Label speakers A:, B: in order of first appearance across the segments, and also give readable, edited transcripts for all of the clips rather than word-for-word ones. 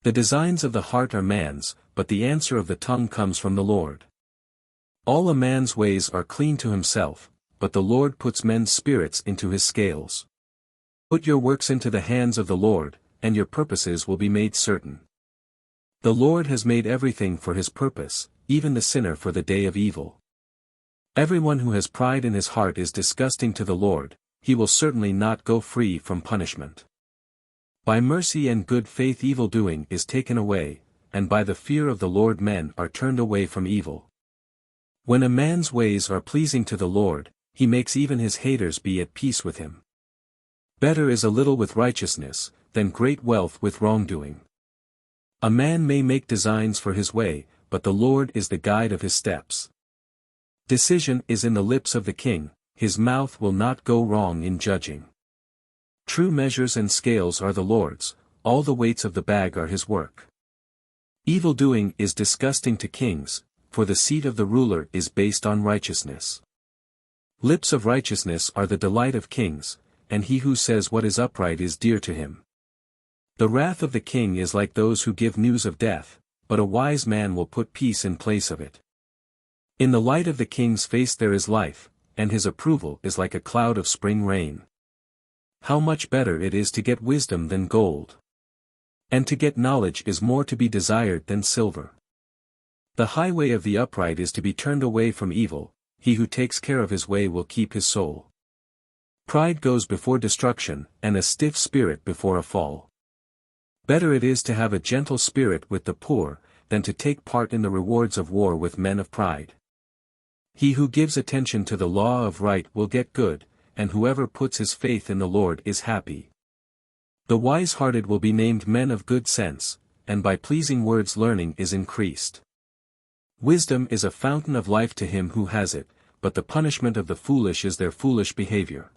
A: The designs of the heart are man's, but the answer of the tongue comes from the Lord. All a man's ways are clean to himself, but the Lord puts men's spirits into his scales. Put your works into the hands of the Lord, and your purposes will be made certain. The Lord has made everything for his purpose, even the sinner for the day of evil. Everyone who has pride in his heart is disgusting to the Lord, he will certainly not go free from punishment. By mercy and good faith evil-doing is taken away, and by the fear of the Lord men are turned away from evil. When a man's ways are pleasing to the Lord, he makes even his haters be at peace with him. Better is a little with righteousness, than great wealth with wrongdoing. A man may make designs for his way, but the Lord is the guide of his steps. Decision is in the lips of the king, his mouth will not go wrong in judging. True measures and scales are the Lord's, all the weights of the bag are his work. Evil-doing is disgusting to kings, for the seat of the ruler is based on righteousness. Lips of righteousness are the delight of kings, and he who says what is upright is dear to him. The wrath of the king is like those who give news of death, but a wise man will put peace in place of it. In the light of the king's face there is life, and his approval is like a cloud of spring rain. How much better it is to get wisdom than gold. And to get knowledge is more to be desired than silver. The highway of the upright is to be turned away from evil, he who takes care of his way will keep his soul. Pride goes before destruction, and a stiff spirit before a fall. Better it is to have a gentle spirit with the poor, than to take part in the rewards of war with men of pride. He who gives attention to the law of right will get good, and whoever puts his faith in the Lord is happy. The wise-hearted will be named men of good sense, and by pleasing words learning is increased. Wisdom is a fountain of life to him who has it, but the punishment of the foolish is their foolish behavior.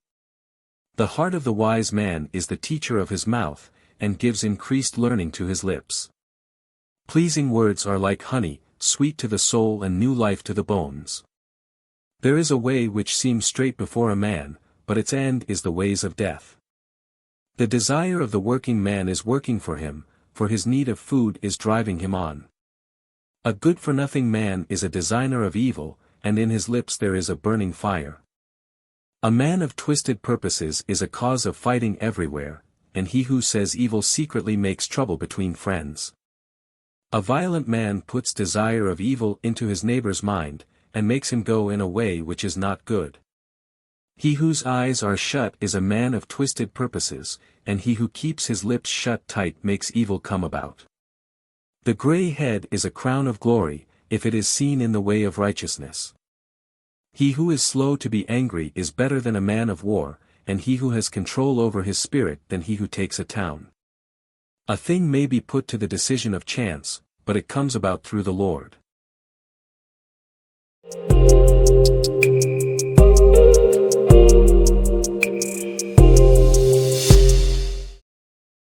A: The heart of the wise man is the teacher of his mouth, and gives increased learning to his lips. Pleasing words are like honey, sweet to the soul and new life to the bones. There is a way which seems straight before a man, but its end is the ways of death. The desire of the working man is working for him, for his need of food is driving him on. A good-for-nothing man is a designer of evil, and in his lips there is a burning fire. A man of twisted purposes is a cause of fighting everywhere, and he who says evil secretly makes trouble between friends. A violent man puts desire of evil into his neighbor's mind, and makes him go in a way which is not good. He whose eyes are shut is a man of twisted purposes, and he who keeps his lips shut tight makes evil come about. The gray head is a crown of glory, if it is seen in the way of righteousness. He who is slow to be angry is better than a man of war, and he who has control over his spirit than he who takes a town. A thing may be put to the decision of chance, but it comes about through the Lord.